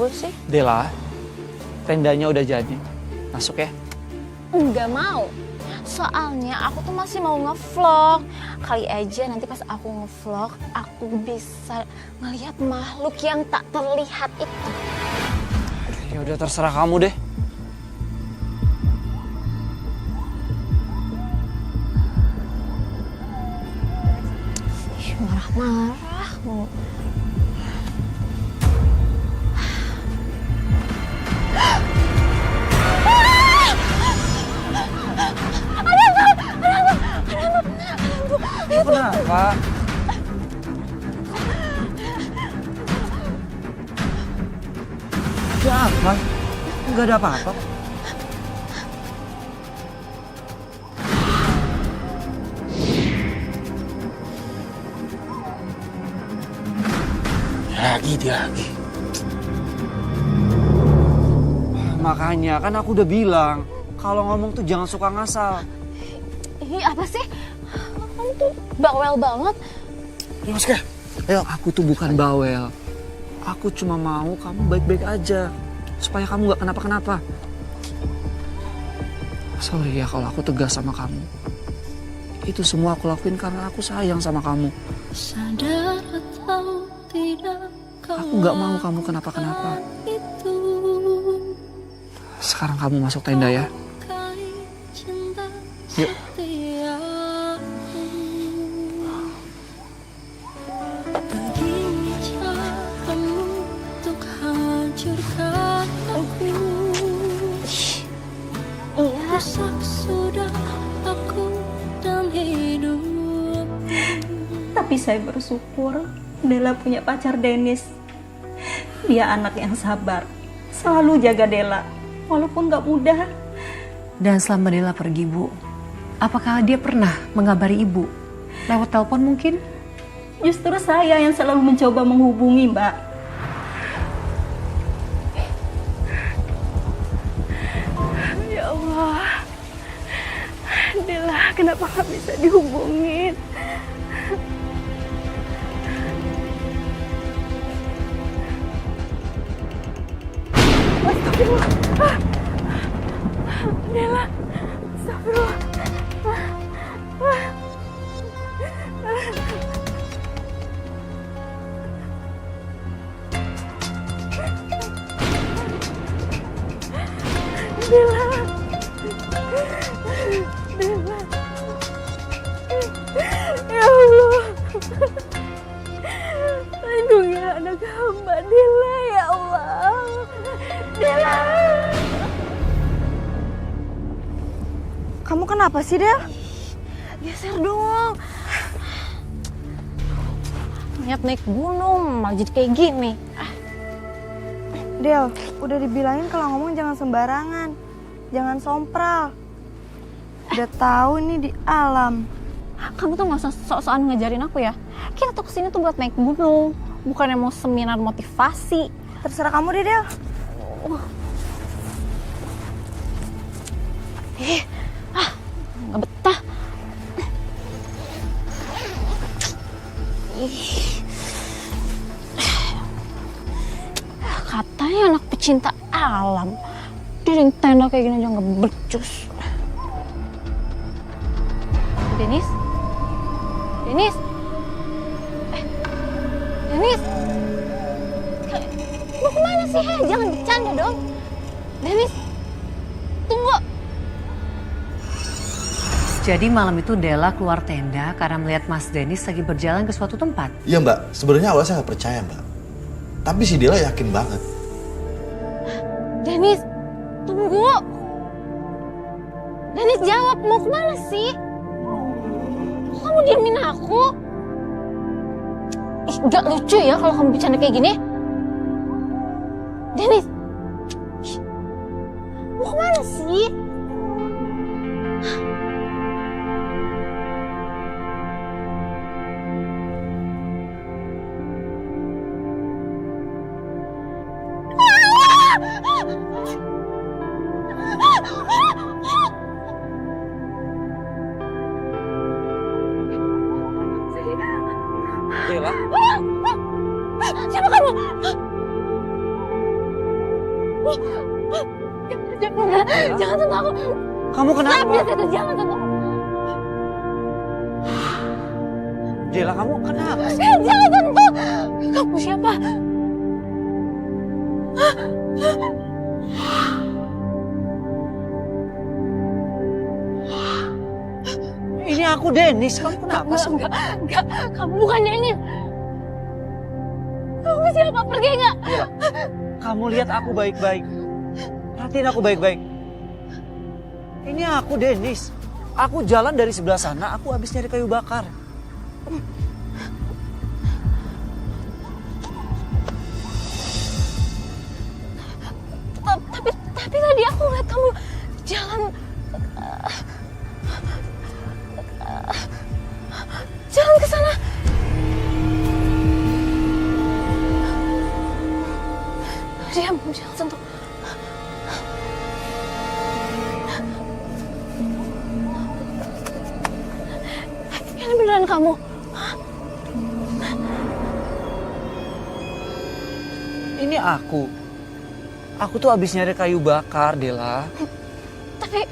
mulu sih? Dela, tendanya udah jadi. Masuk ya. Enggak mau. Soalnya aku tuh masih mau ngevlog. Kali aja nanti pas aku ngevlog, aku bisa melihat makhluk yang tak terlihat itu. Ya udah terserah kamu deh. Ih, marah-marah mulu. Kenapa? Ada apa? Enggak ada apa-apa. Dia lagi. Makanya kan aku udah bilang, kalau ngomong tuh jangan suka ngasal. Ih, apa sih? Kamu tuh bawel banget. Ayo Mas Keh, ayo. Aku tuh bukan bawel. Aku cuma mau kamu baik-baik aja. Supaya kamu gak kenapa-kenapa. Sorry ya kalau aku tegas sama kamu. Itu semua aku lakuin karena aku sayang sama kamu. Sadar atau tidak, aku gak mau kamu kenapa-kenapa. Sekarang kamu masuk tenda ya. Yuk. Tapi saya bersyukur Dela punya pacar Dennis. Dia anak yang sabar, selalu jaga Dela, walaupun gak mudah. Dan selama Dela pergi, Bu, apakah dia pernah mengabari Ibu? Lewat telepon mungkin? Justru saya yang selalu mencoba menghubungi, Mbak. Ya Allah, Dela kenapa gak bisa dihubungin? Astagfirullah. Dela, astagfirullah. Dela. Dela. Ya Allah. Lindungi anak hamba Dela, ya Allah. Dela. Kamu kenapa sih, Del? Geser dong. Niat naik gunung, malah jadi kayak gini. Del, udah dibilangin kalau ngomong jangan sembarangan. Jangan sompral. Udah tahu nih di alam. Kamu tuh gak usah sok-sokan ngajarin aku ya. Kita tuh kesini tuh buat naik gunung. Bukannya mau seminar motivasi. Terserah kamu deh, Del. Gak betah. Katanya anak pecinta alam. Dinding tenda kayak gini aja gak becus. Dennis? Dennis? Dennis? Mau kemana sih? Jangan bercanda dong. Dennis? Tunggu. Jadi malam itu Dela keluar tenda karena melihat Mas Dennis lagi berjalan ke suatu tempat. Iya Mbak, sebenarnya awalnya saya nggak percaya Mbak. Tapi si Dela yakin banget. Dennis, tunggu. Dennis jawab, mau kemana sih? Kok kamu diamin aku? Ih, gak lucu ya kalau kamu bercanda kayak gini. Dennis, mau kemana sih? Dela, Siapa kamu? Jangan sentuh aku. Kamu kenapa? Habis itu jangan sentuh aku. Dela, kamu kenapa? Jangan sentuh. Kamu siapa? Ini aku Dennis, kamu kenapa sih? Enggak, kamu bukan Dennis. Kamu siapa? Pergi enggak? Dela, kamu lihat aku baik-baik. Perhatiin aku baik-baik. Ini aku Dennis. Aku jalan dari sebelah sana, aku habis nyari kayu bakar. Tapi tadi aku lihat kamu jalan jalan ke sana. Diam, jangan sentuh. Ini beneran kamu? Ini aku. Aku tuh habis nyari kayu bakar, Dela. Tapi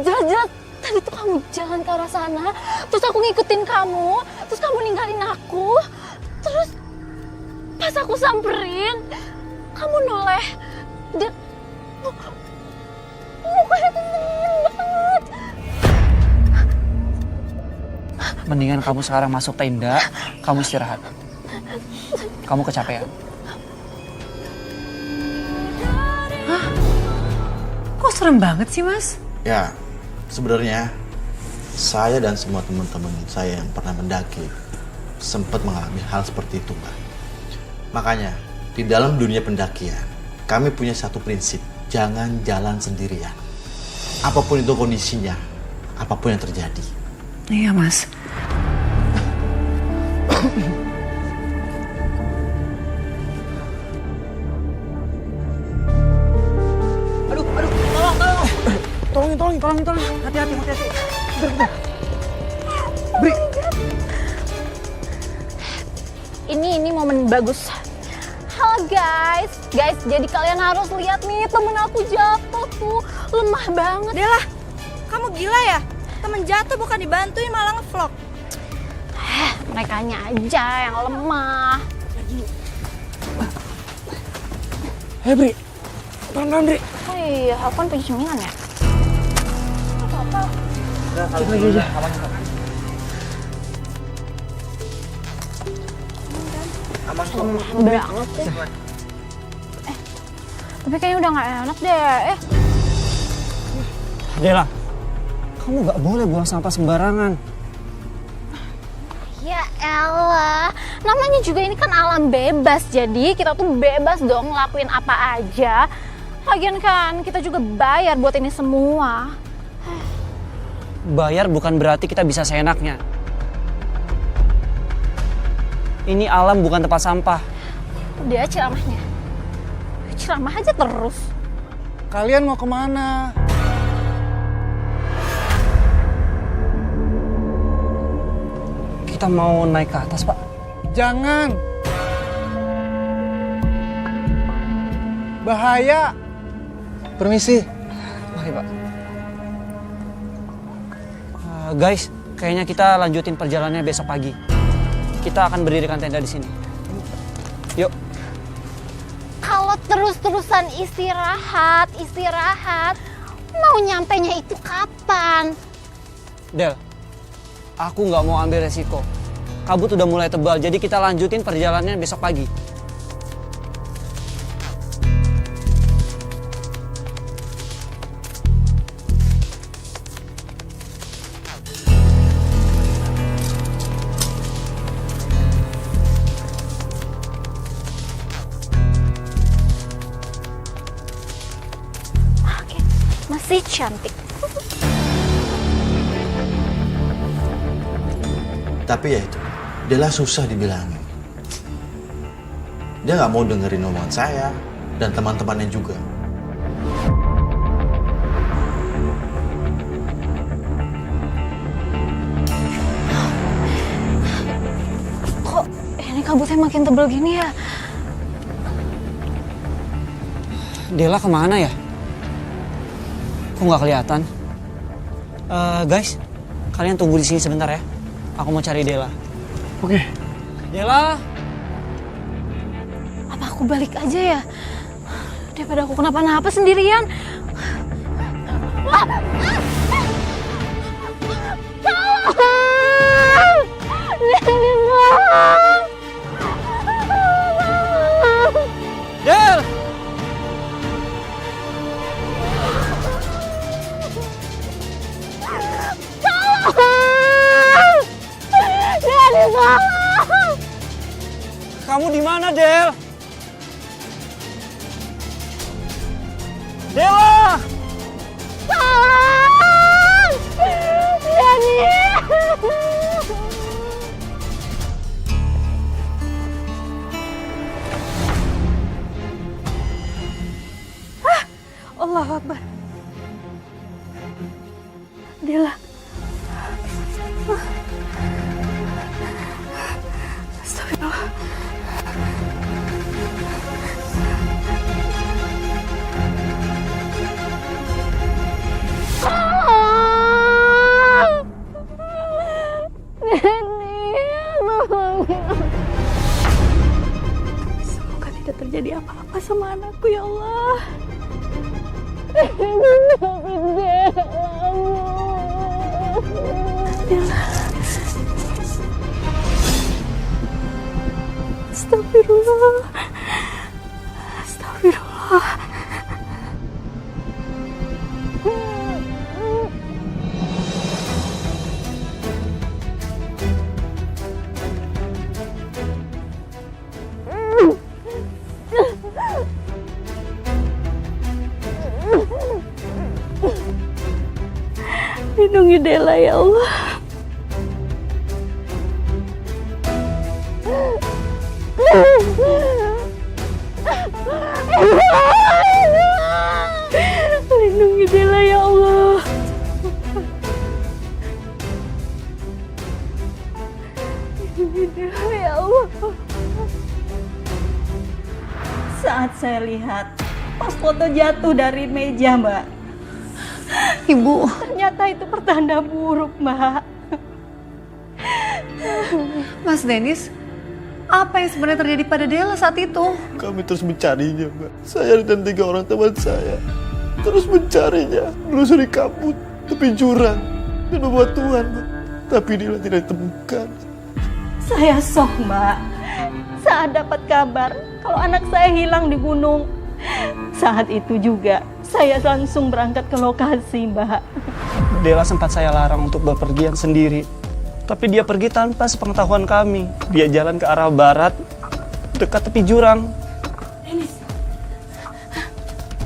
jelas-jelas tadi tuh kamu jalan ke arah sana, terus aku ngikutin kamu, terus kamu ninggalin aku, terus pas aku samperin, kamu noleh dan mukanya tuh dingin banget. Mendingan kamu sekarang masuk tenda, kamu istirahat. Kamu kecapean. Kok serem banget sih, Mas? Ya, sebenarnya saya dan semua teman-teman saya yang pernah mendaki sempat mengalami hal seperti itu, Mbak. Makanya, di dalam dunia pendakian, kami punya satu prinsip, jangan jalan sendirian. Apapun itu kondisinya, apapun yang terjadi. Iya, Mas. Tolong. Hati-hati. Bentar. Bri. Ini momen bagus. Halo guys, jadi kalian harus lihat nih temen aku jatuh tuh, lemah banget. Dela, kamu gila ya? Temen jatuh bukan dibantuin malah ngevlog. Merekanya aja yang lemah. Hei Bri, pelan-pelan Bri. Oh iya, aku kan punya cemilan ya. Lagi aja. Banget sih. Tapi kayaknya udah gak enak deh. Dela, kamu gak boleh buang sampah sembarangan. Ya elah, namanya juga ini kan alam bebas, jadi kita tuh bebas dong ngelakuin apa aja. Lagian kan kita juga bayar buat ini semua. Bayar bukan berarti kita bisa seenaknya. Ini alam bukan tempat sampah. Udah ceramahnya. Ceramah aja terus. Kalian mau kemana? Kita mau naik ke atas, Pak. Jangan. Bahaya. Permisi. Mari, Pak. Guys, kayaknya kita lanjutin perjalanannya besok pagi. Kita akan berdirikan tenda di sini. Yuk. Kalau terus-terusan istirahat, mau nyampenya itu kapan? Del, aku nggak mau ambil resiko. Kabut udah mulai tebal, jadi kita lanjutin perjalanannya besok pagi. Oke, masih cantik. Tapi ya itu, Dela susah dibilangin. Dia nggak mau dengerin omongan saya dan teman-temannya juga. Kok ini kabutnya makin tebel gini ya? Dela kemana ya? Kok nggak kelihatan? Guys, kalian tunggu di sini sebentar ya. Aku mau cari Dela. Oke. Dela! Apa aku balik aja ya? Daripada aku kenapa-napa sendirian. Del! Kamu di mana, Del? Dela! Allahu Akbar. Dela. Astagfirullah. Semoga tidak terjadi apa-apa sama anakku ya Allah. Astagfirullah. Astagfirullah. Lindungi Dela ya Allah. Lindungi Dela ya Allah. Lindungi Dela ya Allah. Saat saya lihat pas foto jatuh dari meja, Mbak, Ibu, ternyata itu pertanda buruk, Mbak. Mas Dennis, apa yang sebenarnya terjadi pada Dela saat itu? Kami terus mencarinya, Mbak. Saya dan 3 orang teman saya terus mencarinya, menelusuri kabut, tepi jurang, dan bebatuan, Mbak. Tapi dia tidak ditemukan. Saya shock, Mbak, saat dapat kabar kalau anak saya hilang di gunung. Saat itu juga saya langsung berangkat ke lokasi, Mbak. Dela sempat saya larang untuk bepergian sendiri. Tapi dia pergi tanpa sepengetahuan kami. Dia jalan ke arah barat, dekat tepi jurang.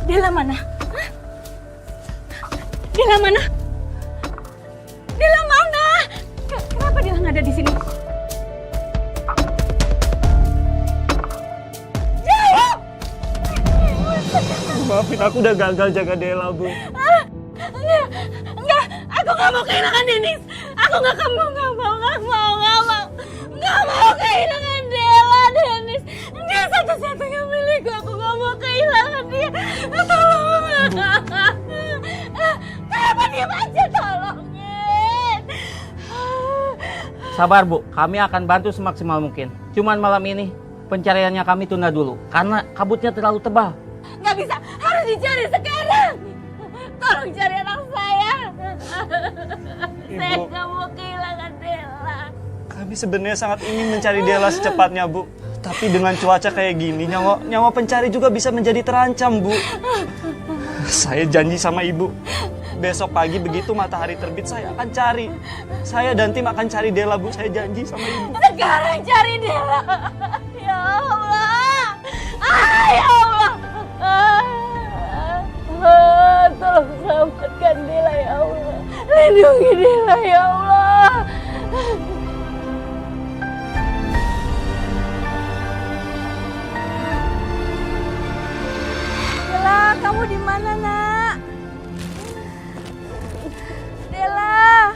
Dela mana? Hah? Dela mana? Dela mana? Kenapa Dela nggak ada di sini? Maafin, aku udah gagal jaga Dela, Bu. Enggak, aku nggak mau kehilangan Denis. Aku nggak mau kehilangan Dela, Denis. Dia satu-satunya milikku. Aku nggak mau kehilangan dia. Tolong. Kenapa diam aja, tolongin. Sabar Bu, kami akan bantu semaksimal mungkin. Cuman malam ini pencariannya kami tunda dulu karena kabutnya terlalu tebal. Nggak bisa, harus dicari sekarang. Tolong cari anak saya. Saya nggak mau kehilangan Dela. Kami sebenarnya sangat ingin mencari Dela secepatnya, Bu. Tapi dengan cuaca kayak gini, nyawa pencari juga bisa menjadi terancam, Bu. Saya janji sama Ibu, besok pagi begitu matahari terbit saya akan cari. Saya dan tim akan cari Dela, Bu. Saya janji sama Ibu. Sekarang cari Dela. Ya Allah. Ya Allah. Tolong selamatkan Dela ya Allah. Lindungi Dela ya Allah. Dela, kamu di mana, Nak? Dela.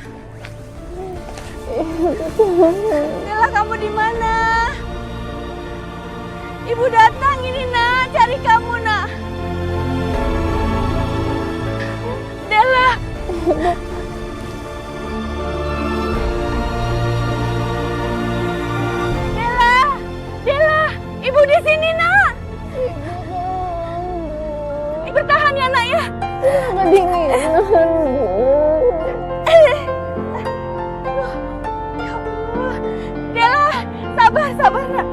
Dela, kamu di mana? Ibu datang ini, Nak, cari kamu, Nak. bertahan ya nak ya. Kedinginan, Bu. Dela, sabar nak.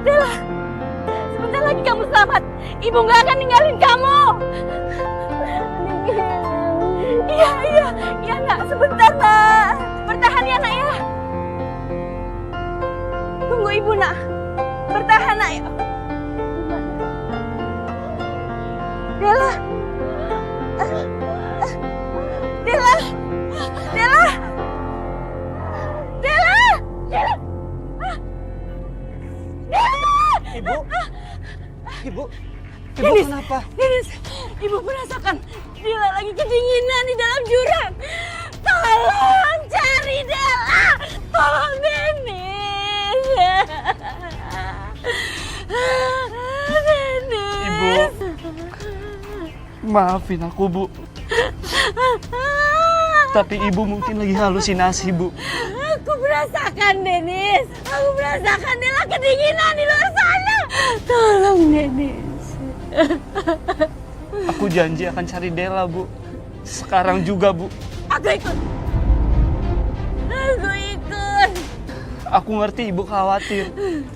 Dela, sebentar lagi kamu selamat. Ibu nggak akan ninggalin kamu. Iya nak, sebentar nak. Bertahan ya nak ya. Tunggu ibu nak. Bertahan nak ya. Dela. Dela. Dela. Dela. Dela. Ibu? Ibu? Ibu Denis, kenapa? Denis, ibu merasakan Dela lagi kedinginan di dalam jurang. Tolong cari Dela. Tolong Denis. Denis. Ibu. Maafin aku, Bu. Tapi ibu mungkin lagi halusinasi, Bu. Aku merasakan Denis. Aku merasakan Dela kedinginan di luar sana. Tolong Denis. Aku janji akan cari Dela, Bu. Sekarang juga, Bu. Aku ikut. Aku ikut. Aku ngerti ibu khawatir.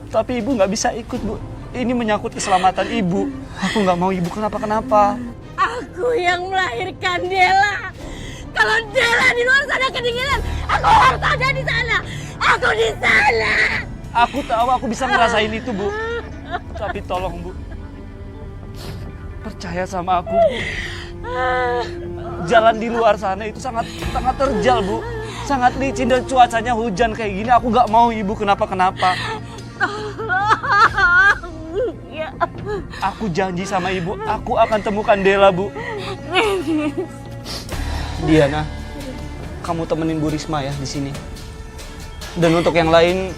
Tapi ibu nggak bisa ikut, Bu. Ini menyangkut keselamatan ibu. Aku nggak mau ibu kenapa-kenapa. Aku yang melahirkan Dela. Kalau Dela di luar sana kedinginan, aku harus ada di sana. Aku di sana. Aku tahu aku bisa ngerasain itu, Bu. Tapi tolong, Bu. Percaya sama aku, Bu. Jalan di luar sana itu sangat terjal, Bu. Sangat licin dan cuacanya hujan kayak gini. Aku nggak mau ibu kenapa-kenapa. Ya. Aku janji sama ibu, aku akan temukan Dela, Bu. Diana, kamu temenin Bu Risma ya di sini. Dan untuk yang lain,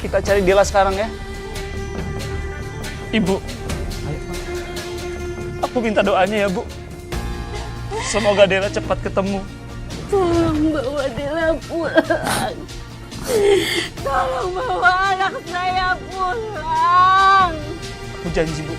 kita cari Dela sekarang ya. Ibu, aku minta doanya ya, Bu. Semoga Dela cepat ketemu. Tolong bawa Dela pulang. Tolong bawa anak saya pulang. Aku janji, Bu.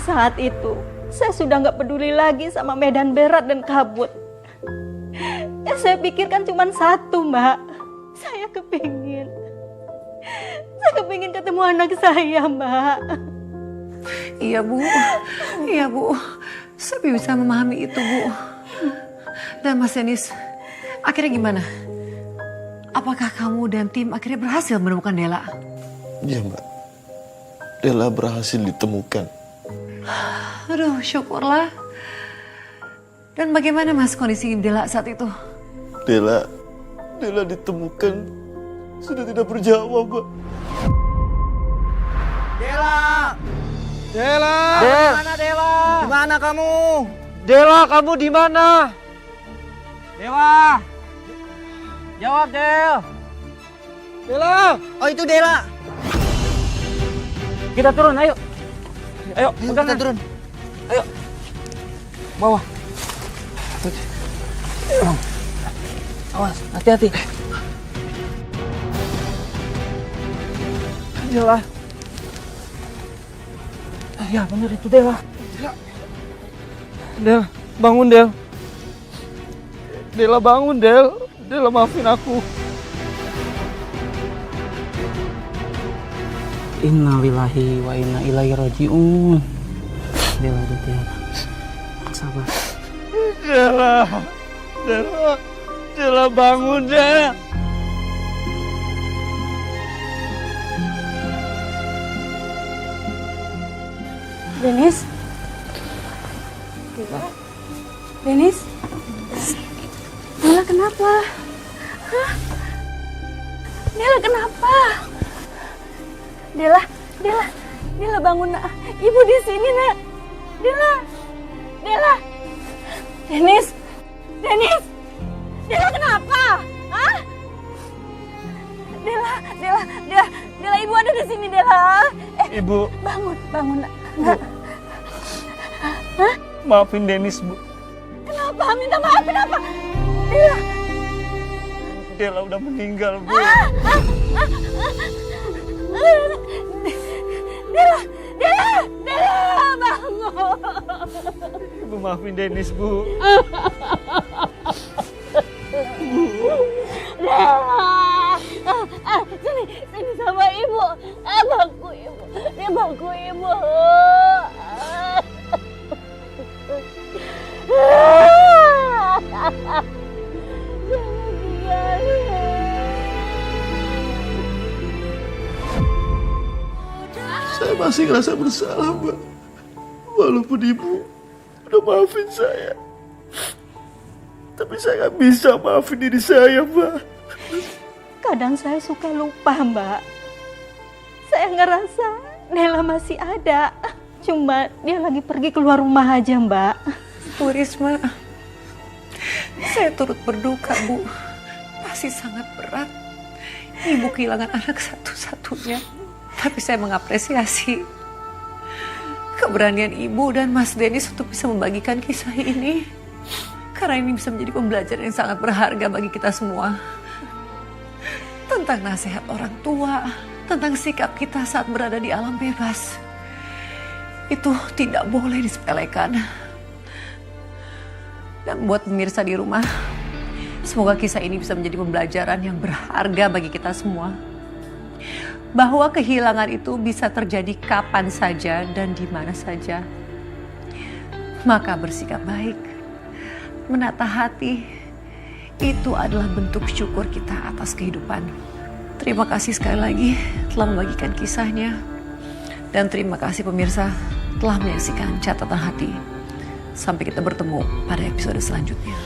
Saat itu, saya sudah nggak peduli lagi sama medan berat dan kabut. Yang saya pikirkan cuma satu, Mbak. Saya kepingin ketemu anak saya, Mbak. Iya, Bu. Iya, Bu. Saya bisa memahami itu, Bu. Dan Mas Denis, akhirnya gimana? Apakah kamu dan tim akhirnya berhasil menemukan Dela? Iya, Mbak. Dela berhasil ditemukan. Aduh, syukurlah. Dan bagaimana Mas kondisi Dela saat itu? Dela ditemukan sudah tidak berjawab, Mbak. Dela! Dela! Del! Mana Dela? Di mana kamu? Dela, kamu di mana? Dewa! Jawab, Del! Dela! Oh, itu Dela! Kita turun, ayo! Ayo, pegang kita turun. Ayo. Bawah. Awas, hati-hati. Dela. Ya, bener itu Dela. Del, bangun, Del. Dela bangun, Del. Dela maafin aku. Innalillahi wa inna ilaihi raji'un. Dela, Dela. Sabar. Dela bangun, Del. Denis? Denis? Dela kenapa? Hah? Dela kenapa? Dela bangun, nak. Ibu di sini, nak. Dela. Denis. Dela kenapa? Hah? Dela, ibu ada di sini, Dela. Ibu. Bangun, nak. Maafin Dennis, Bu. Kenapa? Minta maaf kenapa? Dela udah meninggal, Bu. Dela, bangun. Ibu maafin Dennis, Bu. Sini sama ibu. Bangku ibu. Dia bangku ibu. Saya masih ngerasa bersalah, Mbak. Walaupun ibu udah maafin saya. Tapi saya nggak bisa maafin diri saya, Mbak. Kadang saya suka lupa, Mbak. Saya ngerasa Nela masih ada. Cuma dia lagi pergi keluar rumah aja, Mbak. Bu Risma, saya turut berduka, Bu. Pasti sangat berat. Ibu kehilangan anak satu-satunya. Tapi saya mengapresiasi keberanian Ibu dan Mas Dennis untuk bisa membagikan kisah ini. Karena ini bisa menjadi pembelajaran yang sangat berharga bagi kita semua. Tentang nasihat orang tua, tentang sikap kita saat berada di alam bebas. Itu tidak boleh disepelekan. Dan buat pemirsa di rumah, semoga kisah ini bisa menjadi pembelajaran yang berharga bagi kita semua. Bahwa kehilangan itu bisa terjadi kapan saja dan di mana saja. Maka bersikap baik, menata hati, itu adalah bentuk syukur kita atas kehidupan. Terima kasih sekali lagi telah membagikan kisahnya. Dan terima kasih pemirsa telah menyaksikan catatan hati. Sampai kita bertemu pada episode selanjutnya.